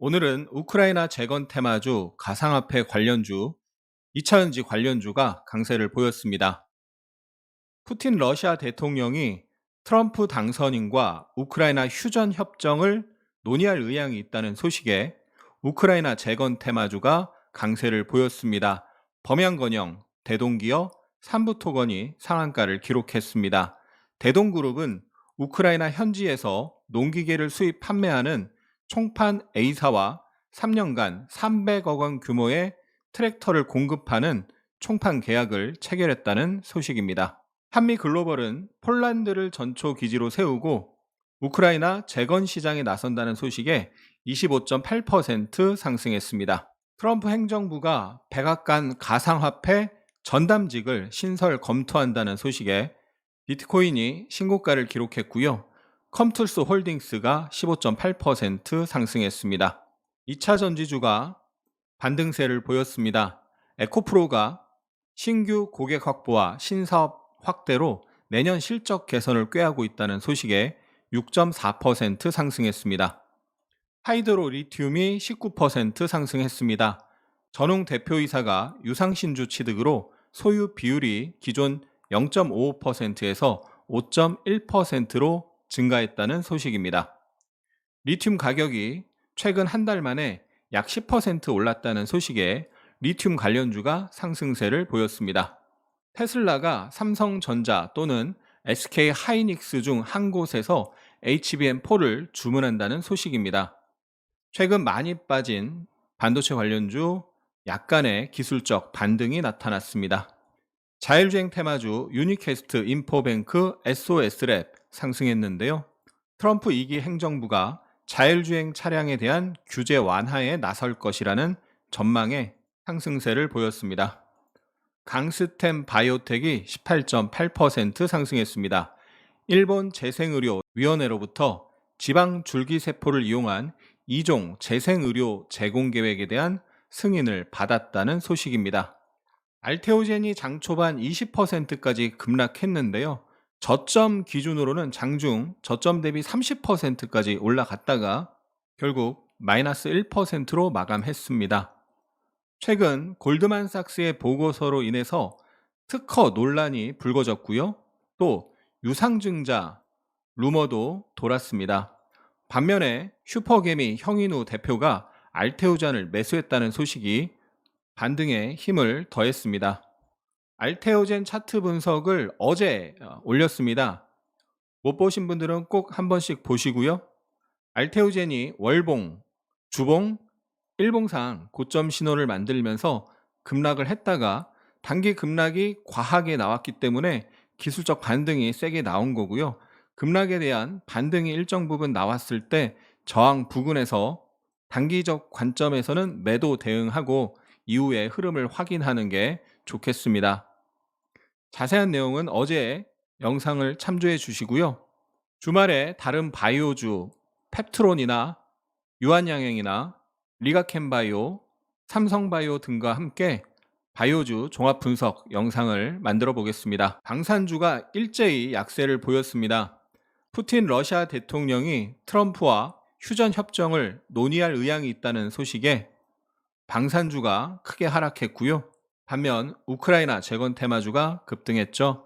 오늘은 우크라이나 재건 테마주, 가상화폐 관련주, 2차전지 관련주가 강세를 보였습니다. 푸틴 러시아 대통령이 트럼프 당선인과 우크라이나 휴전 협정을 논의할 의향이 있다는 소식에 우크라이나 재건 테마주가 강세를 보였습니다. 범양건영, 대동기업, 삼부토건이 상한가를 기록했습니다. 대동그룹은 우크라이나 현지에서 농기계를 수입 판매하는 총판 A사와 3년간 300억 원 규모의 트랙터를 공급하는 총판 계약을 체결했다는 소식입니다. 한미글로벌은 폴란드를 전초 기지로 세우고 우크라이나 재건 시장에 나선다는 소식에 25.8% 상승했습니다. 트럼프 행정부가 백악관 가상화폐 전담직을 신설 검토한다는 소식에 비트코인이 신고가를 기록했고요. 컴툴스 홀딩스가 15.8% 상승했습니다. 2차 전지주가 반등세를 보였습니다. 에코프로가 신규 고객 확보와 신사업 확대로 내년 실적 개선을 꾀하고 있다는 소식에 6.4% 상승했습니다. 하이드로 리튬이 19% 상승했습니다. 전웅 대표이사가 유상신주 취득으로 소유 비율이 기존 0.55%에서 5.1%로 증가했다는 소식입니다. 리튬 가격이 최근 한 달 만에 약 10% 올랐다는 소식에 리튬 관련주가 상승세를 보였습니다. 테슬라가 삼성전자 또는 SK 하이닉스 중 한 곳에서 HBM4를 주문한다는 소식입니다. 최근 많이 빠진 반도체 관련주 약간의 기술적 반등이 나타났습니다. 자율주행 테마주 유니캐스트, 인포뱅크, SOS랩 상승했는데요. 트럼프 2기 행정부가 자율주행 차량에 대한 규제 완화에 나설 것이라는 전망에 상승세를 보였습니다. 강스템 바이오텍이 18.8% 상승했습니다. 일본 재생의료위원회로부터 지방 줄기세포를 이용한 2종 재생의료 제공 계획에 대한 승인을 받았다는 소식입니다. 알테오젠이 장 초반 20%까지 급락했는데요. 저점 기준으로는 장중 저점 대비 30%까지 올라갔다가 결국 마이너스 1%로 마감했습니다. 최근 골드만삭스의 보고서로 인해서 특허 논란이 불거졌고요. 또 유상증자 루머도 돌았습니다. 반면에 슈퍼개미 형인우 대표가 알테오젠을 매수했다는 소식이 반등에 힘을 더했습니다. 알테오젠 차트 분석을 어제 올렸습니다. 못 보신 분들은 꼭 한 번씩 보시고요. 알테오젠이 월봉, 주봉, 일봉상 고점 신호를 만들면서 급락을 했다가 단기 급락이 과하게 나왔기 때문에 기술적 반등이 세게 나온 거고요. 급락에 대한 반등이 일정 부분 나왔을 때 저항 부근에서 단기적 관점에서는 매도 대응하고 이후의 흐름을 확인하는 게 좋겠습니다. 자세한 내용은 어제 영상을 참조해 주시고요. 주말에 다른 바이오주, 펩트론이나 유한양행이나 리가캠바이오, 삼성바이오 등과 함께 바이오주 종합 분석 영상을 만들어 보겠습니다. 방산주가 일제히 약세를 보였습니다. 푸틴 러시아 대통령이 트럼프와 휴전 협정을 논의할 의향이 있다는 소식에 방산주가 크게 하락했고요. 반면 우크라이나 재건 테마주가 급등했죠.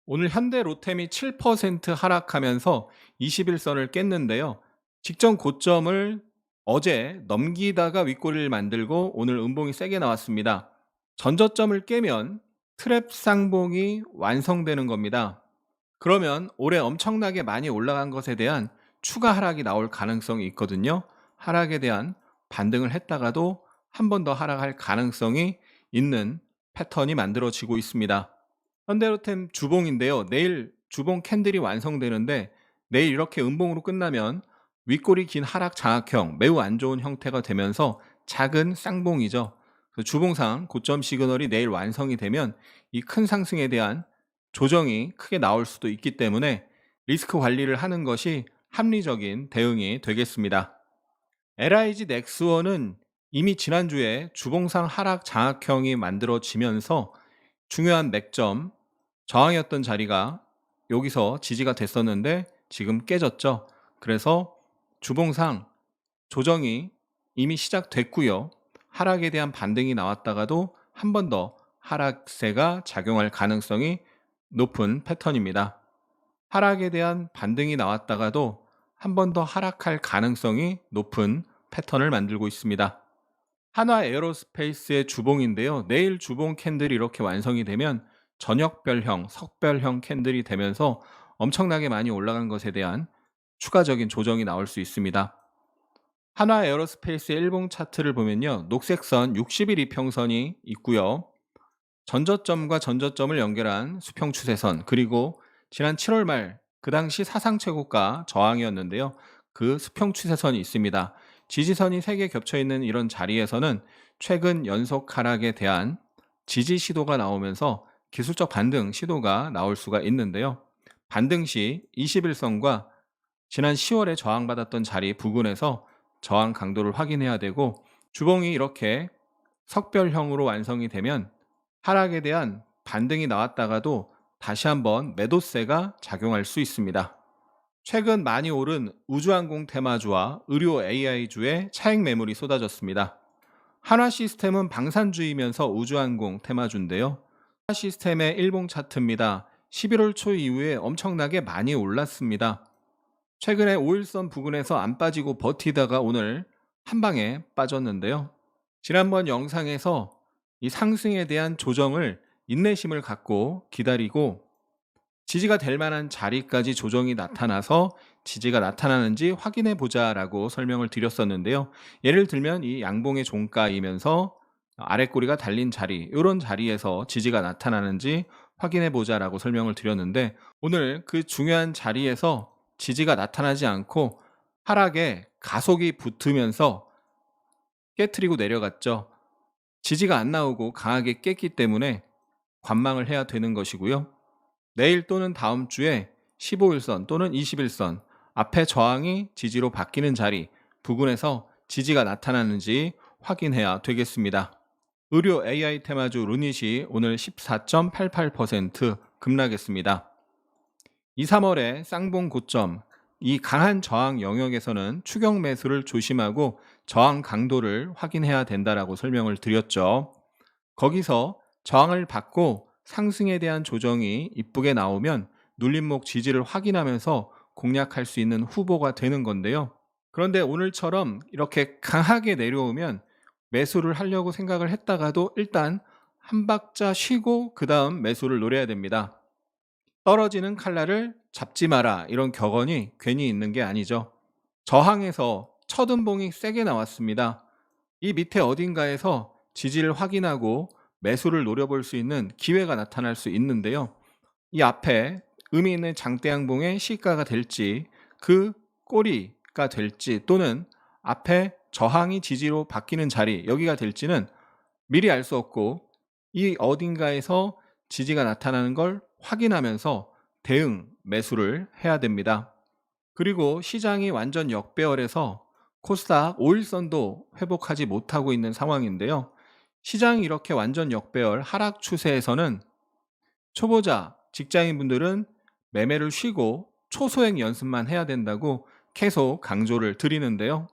오늘 현대로템이 7% 하락하면서 21선을 깼는데요. 직전 고점을 어제 넘기다가 윗꼬리를 만들고 오늘 음봉이 세게 나왔습니다. 전저점을 깨면 트랩 쌍봉이 완성되는 겁니다. 그러면 올해 엄청나게 많이 올라간 것에 대한 추가 하락이 나올 가능성이 있거든요. 하락에 대한 반등을 했다가도 한 번 더 하락할 가능성이 있는 패턴이 만들어지고 있습니다. 현대로템 주봉인데요. 내일 주봉 캔들이 완성되는데 내일 이렇게 음봉으로 끝나면 윗골이 긴 하락 장악형, 매우 안 좋은 형태가 되면서 작은 쌍봉이죠. 주봉상 고점 시그널이 내일 완성이 되면 이 큰 상승에 대한 조정이 크게 나올 수도 있기 때문에 리스크 관리를 하는 것이 합리적인 대응이 되겠습니다. LIG 넥스원은 이미 지난주에 주봉상 하락 장악형이 만들어지면서 중요한 맥점, 저항이었던 자리가 여기서 지지가 됐었는데 지금 깨졌죠. 그래서 주봉상 조정이 이미 시작됐고요. 하락에 대한 반등이 나왔다가도 한 번 더 하락세가 작용할 가능성이 높은 패턴입니다. 하락에 대한 반등이 나왔다가도 한 번 더 하락할 가능성이 높은 패턴을 만들고 있습니다. 한화 에어로스페이스의 주봉인데요. 내일 주봉 캔들이 이렇게 완성이 되면 저녁별형, 석별형 캔들이 되면서 엄청나게 많이 올라간 것에 대한 추가적인 조정이 나올 수 있습니다. 한화 에어로스페이스의 일봉 차트를 보면요. 녹색선 60일 이평선이 있고요. 전저점과 전저점을 연결한 수평 추세선, 그리고 지난 7월 말 그 당시 사상 최고가 저항이었는데요. 그 수평 추세선이 있습니다. 지지선이 3개 겹쳐 있는 이런 자리에서는 최근 연속 하락에 대한 지지 시도가 나오면서 기술적 반등 시도가 나올 수가 있는데요. 반등 시 21선과 지난 10월에 저항받았던 자리 부근에서 저항 강도를 확인해야 되고, 주봉이 이렇게 석별형으로 완성이 되면 하락에 대한 반등이 나왔다가도 다시 한번 매도세가 작용할 수 있습니다. 최근 많이 오른 우주항공 테마주와 의료 AI주의 차익 매물이 쏟아졌습니다. 한화 시스템은 방산주이면서 우주항공 테마주인데요. 한화 시스템의 일봉 차트입니다. 11월 초 이후에 엄청나게 많이 올랐습니다. 최근에 5일선 부근에서 안 빠지고 버티다가 오늘 한 방에 빠졌는데요. 지난번 영상에서 이 상승에 대한 조정을 인내심을 갖고 기다리고 지지가 될 만한 자리까지 조정이 나타나서 지지가 나타나는지 확인해 보자라고 설명을 드렸었는데요. 예를 들면 이 양봉의 종가이면서 아랫꼬리가 달린 자리, 이런 자리에서 지지가 나타나는지 확인해 보자라고 설명을 드렸는데, 오늘 그 중요한 자리에서 지지가 나타나지 않고 하락에 가속이 붙으면서 깨트리고 내려갔죠. 지지가 안 나오고 강하게 깼기 때문에 관망을 해야 되는 것이고요. 내일 또는 다음 주에 15일선 또는 21선 앞에 저항이 지지로 바뀌는 자리 부근에서 지지가 나타나는지 확인해야 되겠습니다. 의료 AI 테마주 루닛이 오늘 14.88% 급락했습니다. 2, 3월의 쌍봉 고점, 이 강한 저항 영역에서는 추격 매수를 조심하고 저항 강도를 확인해야 된다라고 설명을 드렸죠. 거기서 저항을 받고 상승에 대한 조정이 이쁘게 나오면 눌림목 지지를 확인하면서 공략할 수 있는 후보가 되는 건데요. 그런데 오늘처럼 이렇게 강하게 내려오면 매수를 하려고 생각을 했다가도 일단 한 박자 쉬고 그 다음 매수를 노려야 됩니다. 떨어지는 칼날을 잡지 마라, 이런 격언이 괜히 있는 게 아니죠. 저항에서 첫 음봉이 세게 나왔습니다. 이 밑에 어딘가에서 지지를 확인하고 매수를 노려볼 수 있는 기회가 나타날 수 있는데요. 이 앞에 의미 있는 장대양봉의 시가가 될지, 그 꼬리가 될지, 또는 앞에 저항이 지지로 바뀌는 자리, 여기가 될지는 미리 알 수 없고, 이 어딘가에서 지지가 나타나는 걸 확인하면서 대응 매수를 해야 됩니다. 그리고 시장이 완전 역배열해서 코스닥 5일선도 회복하지 못하고 있는 상황인데요. 시장이 이렇게 완전 역배열 하락 추세에서는 초보자 직장인분들은 매매를 쉬고 초소액 연습만 해야 된다고 계속 강조를 드리는데요.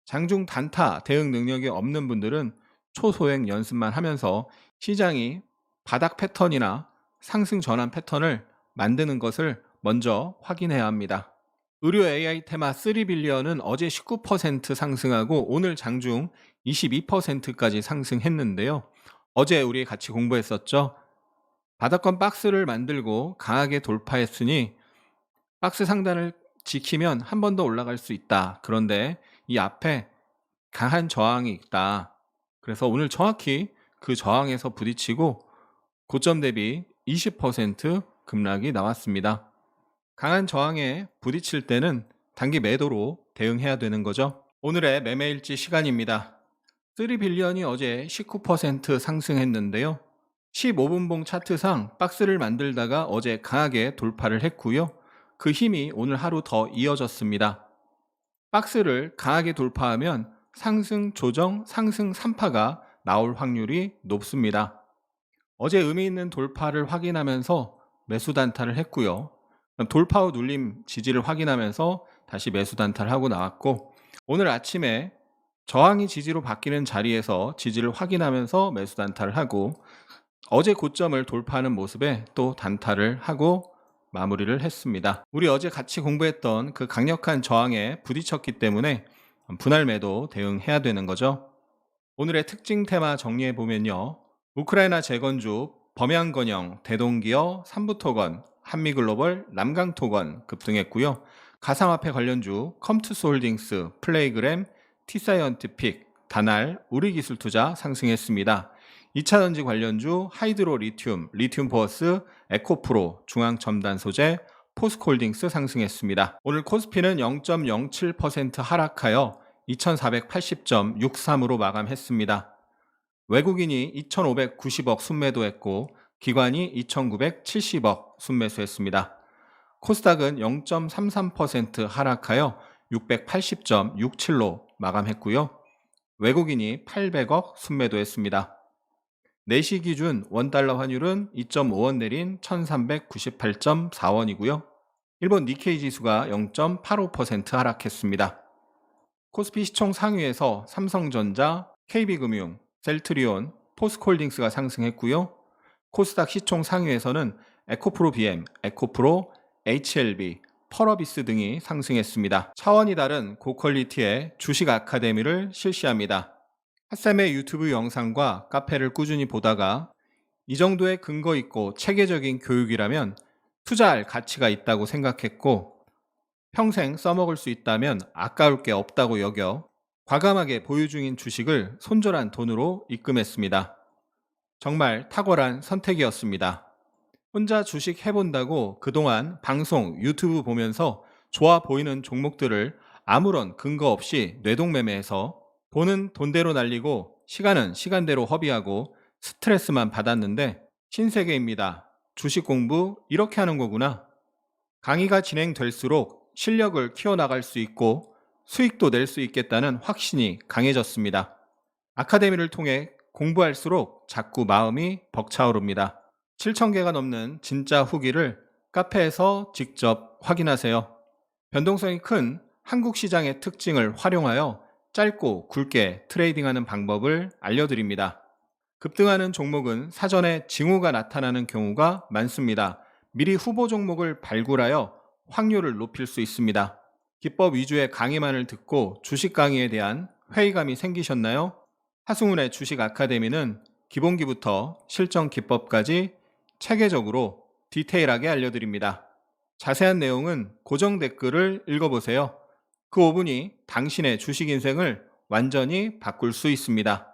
장중 단타 대응 능력이 없는 분들은 초소액 연습만 하면서 시장이 바닥 패턴이나 상승 전환 패턴을 만드는 것을 먼저 확인해야 합니다. 의료 AI 테마 3빌리언은 어제 19% 상승하고 오늘 장중 22%까지 상승했는데요. 어제 우리 같이 공부했었죠. 바닥권 박스를 만들고 강하게 돌파했으니 박스 상단을 지키면 한 번 더 올라갈 수 있다. 그런데 이 앞에 강한 저항이 있다. 그래서 오늘 정확히 그 저항에서 부딪히고 고점 대비 20% 급락이 나왔습니다. 강한 저항에 부딪힐 때는 단기 매도로 대응해야 되는 거죠. 오늘의 매매일지 시간입니다. 3빌리언이 어제 19% 상승했는데요. 15분봉 차트상 박스를 만들다가 어제 강하게 돌파를 했고요. 그 힘이 오늘 하루 더 이어졌습니다. 박스를 강하게 돌파하면 상승 조정, 상승 3파가 나올 확률이 높습니다. 어제 의미 있는 돌파를 확인하면서 매수 단타를 했고요. 돌파 후 눌림 지지를 확인하면서 다시 매수 단타를 하고 나왔고, 오늘 아침에 저항이 지지로 바뀌는 자리에서 지지를 확인하면서 매수 단타를 하고 어제 고점을 돌파하는 모습에 또 단타를 하고 마무리를 했습니다. 우리 어제 같이 공부했던 그 강력한 저항에 부딪혔기 때문에 분할 매도 대응해야 되는 거죠. 오늘의 특징 테마 정리해 보면요. 우크라이나 재건주, 범양건영, 대동기어, 삼부토건, 한미글로벌, 남강토건 급등했고요. 가상화폐 관련주, 컴투스홀딩스, 플레이그램, 티사이언티픽, 다날, 우리기술투자 상승했습니다. 2차전지 관련주, 하이드로 리튬, 리튬포어스, 에코프로, 중앙첨단소재, 포스코홀딩스 상승했습니다. 오늘 코스피는 0.07% 하락하여 2480.63으로 마감했습니다. 외국인이 2590억 순매도했고 기관이 2970억 순매수했습니다. 코스닥은 0.33% 하락하여 680.67로 마감했고요. 외국인이 800억 순매도했습니다. 4시 기준 원달러 환율은 2.5원 내린 1398.4원이고요. 일본 니케이 지수가 0.85% 하락했습니다. 코스피 시총 상위에서 삼성전자, KB금융, 셀트리온, 포스코홀딩스가 상승했고요. 코스닥 시총 상위에서는 에코프로 BM, 에코프로, HLB, 펄어비스 등이 상승했습니다. 차원이 다른 고퀄리티의 주식 아카데미를 실시합니다. 핫쌤의 유튜브 영상과 카페를 꾸준히 보다가 이 정도의 근거 있고 체계적인 교육이라면 투자할 가치가 있다고 생각했고 평생 써먹을 수 있다면 아까울 게 없다고 여겨 과감하게 보유 중인 주식을 손절한 돈으로 입금했습니다. 정말 탁월한 선택이었습니다. 혼자 주식 해본다고 그동안 방송, 유튜브 보면서 좋아 보이는 종목들을 아무런 근거 없이 뇌동매매해서 돈은 돈대로 날리고 시간은 시간대로 허비하고 스트레스만 받았는데 신세계입니다. 주식 공부 이렇게 하는 거구나. 강의가 진행될수록 실력을 키워나갈 수 있고 수익도 낼 수 있겠다는 확신이 강해졌습니다. 아카데미를 통해 공부할수록 자꾸 마음이 벅차오릅니다. 7,000개가 넘는 진짜 후기를 카페에서 직접 확인하세요. 변동성이 큰 한국 시장의 특징을 활용하여 짧고 굵게 트레이딩하는 방법을 알려드립니다. 급등하는 종목은 사전에 징후가 나타나는 경우가 많습니다. 미리 후보 종목을 발굴하여 확률을 높일 수 있습니다. 기법 위주의 강의만을 듣고 주식 강의에 대한 회의감이 생기셨나요? 하승훈의 주식 아카데미는 기본기부터 실전 기법까지 체계적으로 디테일하게 알려드립니다. 자세한 내용은 고정 댓글을 읽어보세요. 그 5분이 당신의 주식 인생을 완전히 바꿀 수 있습니다.